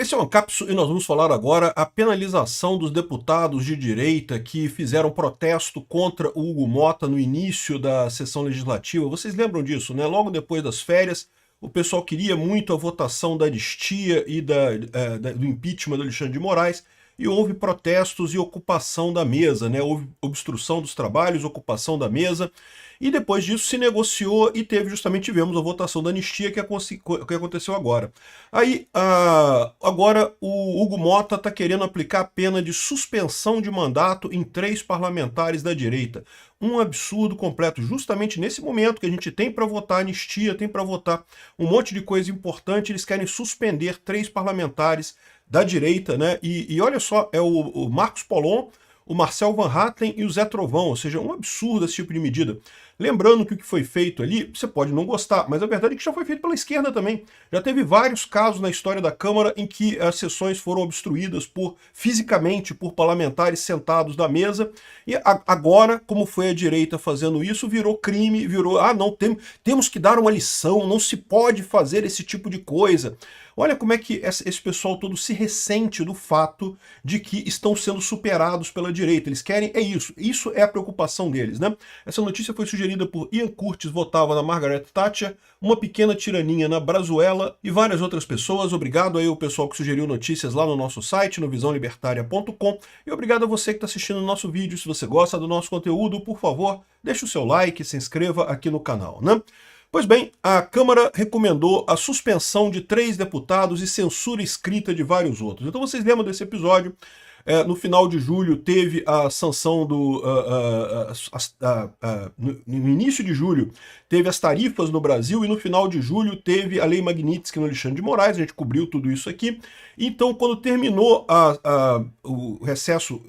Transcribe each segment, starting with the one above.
Esse é o Ancapsu e nós vamos falar agora a penalização dos deputados de direita que fizeram protesto contra o Hugo Motta no início da sessão legislativa. Vocês lembram disso, né? Logo depois das férias, o pessoal queria muito a votação da anistia e do impeachment do Alexandre de Moraes, e houve protestos e ocupação da mesa, né? Houve obstrução dos trabalhos, ocupação da mesa, e depois disso se negociou e tivemos a votação da anistia que aconteceu agora. Aí, agora o Hugo Motta está querendo aplicar a pena de suspensão de mandato em 3 parlamentares da direita. Um absurdo completo, justamente nesse momento que a gente tem para votar anistia, tem para votar um monte de coisa importante, eles querem suspender 3 parlamentares da direita, né? E olha só, é o Marcos Pollon, o Marcel Van Hatten e o Zé Trovão, ou seja, um absurdo esse tipo de medida. Lembrando que o que foi feito ali, você pode não gostar, mas a verdade é que já foi feito pela esquerda também. Já teve vários casos na história da Câmara em que as sessões foram obstruídas fisicamente por parlamentares sentados na mesa, e agora, como foi a direita fazendo isso, virou crime, não, temos que dar uma lição, não se pode fazer esse tipo de coisa. Olha como é que esse pessoal todo se ressente do fato de que estão sendo superados pela direita. Eles querem, isso é a preocupação deles, né? Essa notícia foi sugerida por Ian Curtis, votava na Margaret Thatcher, Uma Pequena Tirania na Brazuela e várias outras pessoas. Obrigado aí ao pessoal que sugeriu notícias lá no nosso site, no visãolibertaria.com, e obrigado a você que está assistindo o nosso vídeo. Se você gosta do nosso conteúdo, por favor, deixe o seu like, se inscreva aqui no canal, né? Pois bem, a Câmara recomendou a suspensão de 3 deputados e censura escrita de vários outros. Então vocês lembram desse episódio? No final de julho teve a sanção no início de julho teve as tarifas no Brasil, e no final de julho teve a Lei Magnitsky no Alexandre de Moraes. A gente cobriu tudo isso aqui. Então, quando terminou o recesso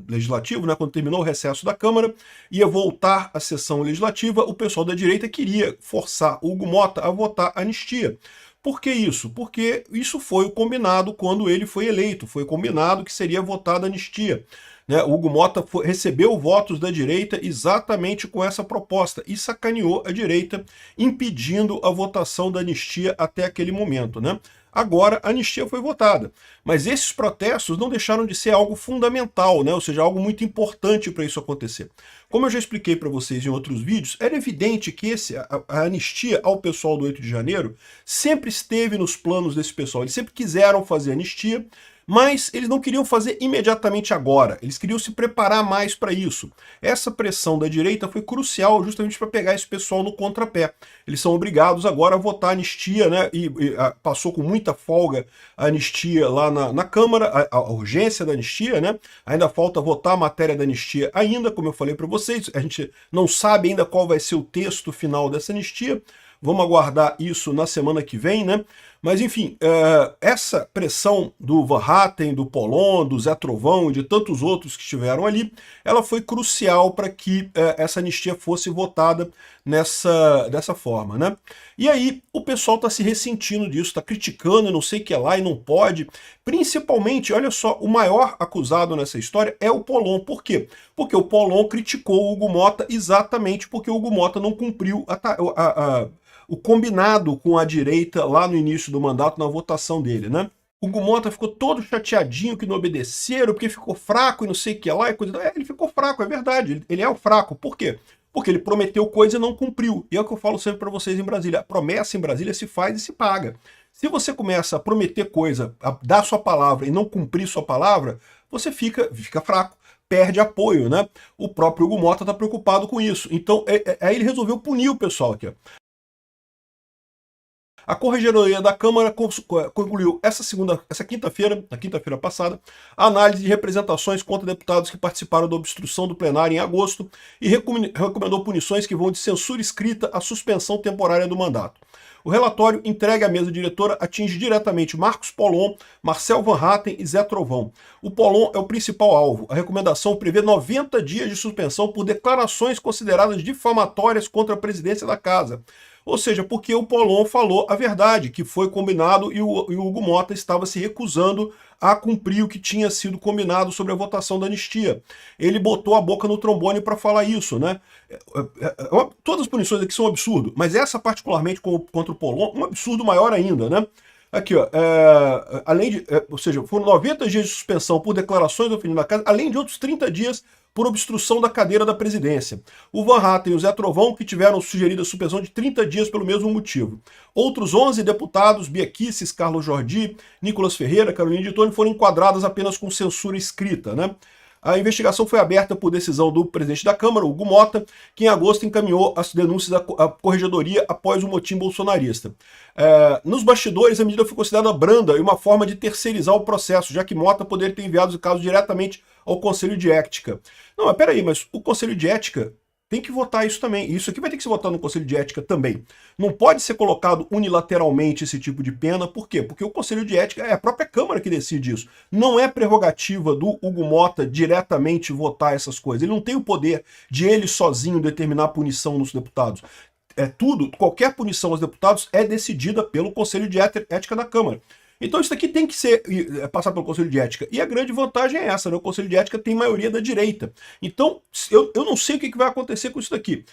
legislativo, né, quando terminou o recesso da Câmara, ia voltar a sessão legislativa, o pessoal da direita queria forçar o Hugo Motta a votar anistia. Por que isso? Porque isso foi o combinado quando ele foi eleito, foi combinado que seria votada a anistia. Né? O Hugo Motta recebeu votos da direita exatamente com essa proposta e sacaneou a direita, impedindo a votação da anistia até aquele momento, né? Agora a anistia foi votada, mas esses protestos não deixaram de ser algo fundamental, né? Ou seja, algo muito importante para isso acontecer. Como eu já expliquei para vocês em outros vídeos, era evidente que a anistia ao pessoal do 8 de janeiro sempre esteve nos planos desse pessoal. Eles sempre quiseram fazer anistia, mas eles não queriam fazer imediatamente agora, eles queriam se preparar mais para isso. Essa pressão da direita foi crucial justamente para pegar esse pessoal no contrapé. Eles são obrigados agora a votar a anistia, né? Passou com muita folga a anistia lá na Câmara, a urgência da anistia, né? Ainda falta votar a matéria da anistia ainda, como eu falei para vocês, a gente não sabe ainda qual vai ser o texto final dessa anistia. Vamos aguardar isso na semana que vem, né? Mas, enfim, essa pressão do Van Hatten, do Pollon, do Zé Trovão e de tantos outros que estiveram ali, ela foi crucial para que essa anistia fosse votada dessa forma, né? E aí o pessoal está se ressentindo disso, está criticando, não sei o que é lá e não pode. Principalmente, olha só, o maior acusado nessa história é o Pollon. Por quê? Porque o Pollon criticou o Hugo Motta exatamente porque o Hugo Motta não cumpriu o combinado com a direita lá no início do mandato, na votação dele, né? O Hugo Motta ficou todo chateadinho que não obedeceram, porque ficou fraco e não sei o que lá e coisa. Ele ficou fraco, é verdade, ele é o fraco. Por quê? Porque ele prometeu coisa e não cumpriu. E é o que eu falo sempre para vocês em Brasília. A promessa em Brasília se faz e se paga. Se você começa a prometer coisa, a dar sua palavra e não cumprir sua palavra, você fica fraco, perde apoio, né? O próprio Hugo Motta está preocupado com isso. Então, aí ele resolveu punir o pessoal aqui, ó. A Corregedoria da Câmara concluiu essa quinta-feira, na quinta-feira passada, a análise de representações contra deputados que participaram da obstrução do plenário em agosto e recomendou punições que vão de censura escrita à suspensão temporária do mandato. O relatório entregue à mesa diretora atinge diretamente Marcos Pollon, Marcel Van Hatten e Zé Trovão. O Pollon é o principal alvo. A recomendação prevê 90 dias de suspensão por declarações consideradas difamatórias contra a presidência da Casa. Ou seja, porque o Pollon falou a verdade, que foi combinado e o Hugo Motta estava se recusando a cumprir o que tinha sido combinado sobre a votação da anistia. Ele botou a boca no trombone para falar isso, né? Todas as punições aqui são um absurdo, mas essa particularmente contra o Pollon, um absurdo maior ainda, né? Aqui, ó, além de, ou seja, foram 90 dias de suspensão por declarações do ofendido na casa, além de outros 30 dias por obstrução da cadeira da presidência. O Van Hatten e o Zé Trovão, que tiveram sugerida suspensão de 30 dias pelo mesmo motivo. Outros 11 deputados, Bia Kicis, Carlos Jordi, Nicolas Ferreira, Carolina de Tone, foram enquadrados apenas com censura escrita, né? A investigação foi aberta por decisão do presidente da Câmara, Hugo Mota, que em agosto encaminhou as denúncias à corregedoria após o motim bolsonarista. Nos bastidores, a medida foi considerada branda e uma forma de terceirizar o processo, já que Mota poderia ter enviado o caso diretamente ao Conselho de Ética. Não, mas peraí, mas o Conselho de Ética tem que votar isso também. Isso aqui vai ter que ser votado no Conselho de Ética também. Não pode ser colocado unilateralmente esse tipo de pena. Por quê? Porque o Conselho de Ética é a própria Câmara que decide isso. Não é prerrogativa do Hugo Mota diretamente votar essas coisas. Ele não tem o poder de ele sozinho determinar a punição nos deputados. Qualquer punição aos deputados é decidida pelo Conselho de Ética da Câmara. Então isso aqui tem que passar pelo Conselho de Ética. E a grande vantagem é essa, né? O Conselho de Ética tem maioria da direita. Então, eu não sei o que vai acontecer com isso daqui.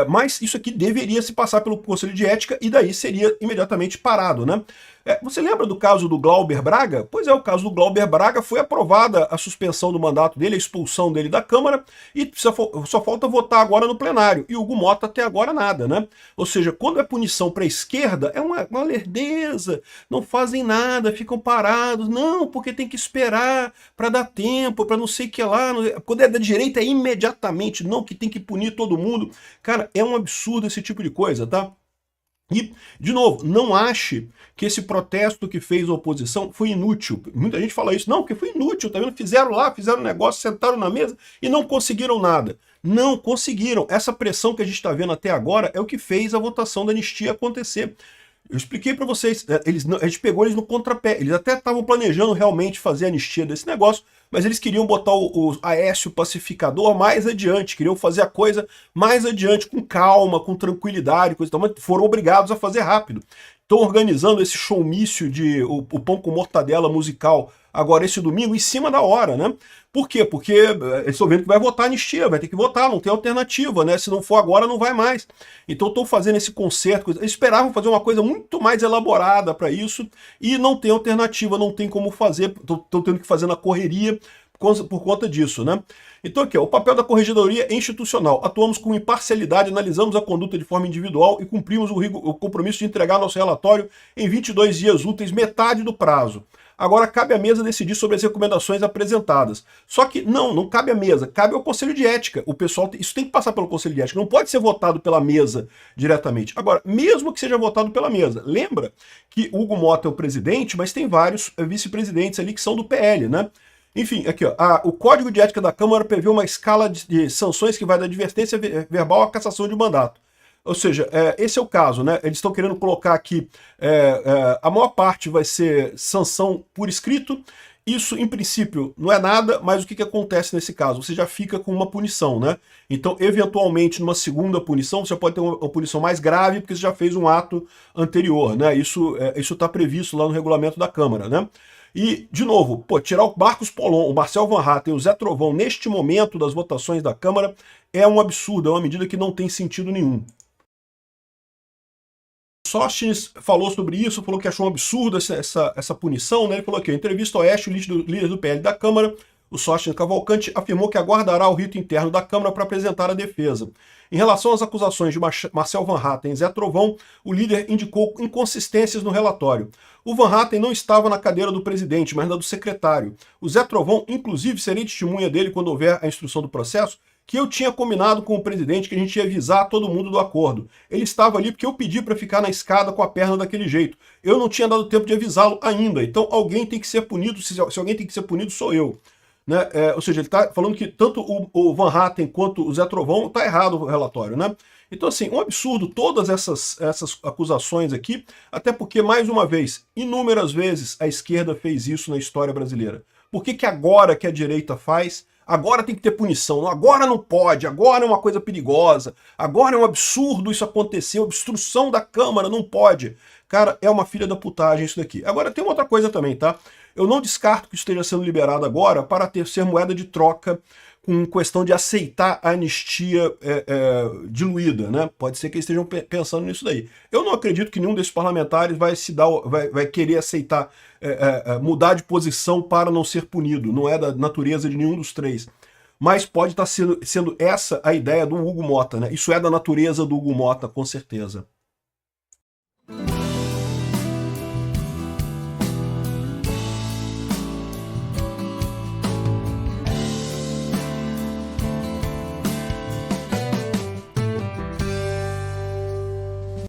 Mas isso aqui deveria se passar pelo Conselho de Ética e daí seria imediatamente parado, né? Você lembra do caso do Glauber Braga? Pois é, o caso do Glauber Braga foi aprovada a suspensão do mandato dele, a expulsão dele da Câmara, e só falta votar agora no plenário. E o Hugo Mota até agora nada, né? Ou seja, quando é punição para a esquerda, é uma lerdeza, não fazem nada, ficam parados. Não, porque tem que esperar para dar tempo, para não sei o que lá. Quando é da direita, é imediatamente, não que tem que punir todo mundo. Cara, é um absurdo esse tipo de coisa, tá? E, de novo, não ache que esse protesto que fez a oposição foi inútil. Muita gente fala isso. Não, porque foi inútil, tá vendo? Fizeram um negócio, sentaram na mesa e não conseguiram nada. Não conseguiram. Essa pressão que a gente está vendo até agora é o que fez a votação da anistia acontecer. Eu expliquei para vocês, a gente pegou eles no contrapé. Eles até estavam planejando realmente fazer a anistia desse negócio, mas eles queriam botar o Aécio Pacificador mais adiante, queriam fazer a coisa mais adiante, com calma, com tranquilidade, coisa e tal, mas foram obrigados a fazer rápido. Estão organizando esse showmício de o Pão com Mortadela musical agora esse domingo, em cima da hora, né? Por quê? Porque eles estão vendo que vai votar anistia, vai ter que votar, não tem alternativa, né? Se não for agora, não vai mais. Então estão fazendo esse concerto, eles esperavam fazer uma coisa muito mais elaborada para isso, e não tem alternativa, não tem como fazer, estão tendo que fazer na correria por conta disso, né? Então aqui, ó, o papel da corregedoria é institucional. Atuamos com imparcialidade, analisamos a conduta de forma individual e cumprimos o compromisso de entregar nosso relatório em 22 dias úteis, metade do prazo. Agora cabe à mesa decidir sobre as recomendações apresentadas. Só que não cabe à mesa, cabe ao Conselho de Ética. O pessoal, isso tem que passar pelo Conselho de Ética, não pode ser votado pela mesa diretamente. Agora, mesmo que seja votado pela mesa, lembra que Hugo Mota é o presidente, mas tem vários vice-presidentes ali que são do PL, né? Enfim, aqui, ó, o Código de Ética da Câmara prevê uma escala de sanções que vai da advertência verbal à cassação de mandato. Ou seja, esse é o caso, né? Eles estão querendo colocar aqui, a maior parte vai ser sanção por escrito. Isso, em princípio, não é nada, mas o que acontece nesse caso? Você já fica com uma punição, né? Então, eventualmente, numa segunda punição, você pode ter uma punição mais grave, porque você já fez um ato anterior, né? Isso está previsto lá no regulamento da Câmara, né? E, de novo, tirar o Marcos Polon, o Marcel Van Hatten e o Zé Trovão neste momento das votações da Câmara é um absurdo, é uma medida que não tem sentido nenhum. Sóstenes falou sobre isso, falou que achou um absurdo essa punição, né? Ele falou aqui, em entrevista ao Oeste, o líder do PL da Câmara, o Sóstenes Cavalcante, afirmou que aguardará o rito interno da Câmara para apresentar a defesa. Em relação às acusações de Marcel Van Hatten e Zé Trovão, o líder indicou inconsistências no relatório. O Van Hatten não estava na cadeira do presidente, mas na do secretário. O Zé Trovão, inclusive, serei testemunha dele quando houver a instrução do processo, que eu tinha combinado com o presidente que a gente ia avisar todo mundo do acordo. Ele estava ali porque eu pedi para ficar na escada com a perna daquele jeito. Eu não tinha dado tempo de avisá-lo ainda, então alguém tem que ser punido, se alguém tem que ser punido sou eu. Né? Ou seja, ele está falando que tanto o Van Hatten quanto o Zé Trovão está errado o relatório, né? Então, assim, um absurdo todas essas acusações aqui, até porque, mais uma vez, inúmeras vezes a esquerda fez isso na história brasileira. Por que agora que a direita faz? Agora tem que ter punição, agora não pode, agora é uma coisa perigosa, agora é um absurdo isso acontecer, obstrução da Câmara, não pode. Cara, é uma filha da putagem isso daqui. Agora tem uma outra coisa também, tá? Eu não descarto que esteja sendo liberado agora para ser moeda de troca com questão de aceitar a anistia diluída, né? Pode ser que eles estejam pensando nisso daí. Eu não acredito que nenhum desses parlamentares vai querer aceitar, mudar de posição para não ser punido. Não é da natureza de nenhum dos três. Mas pode estar sendo essa a ideia do Hugo Mota, né? Isso é da natureza do Hugo Mota, com certeza.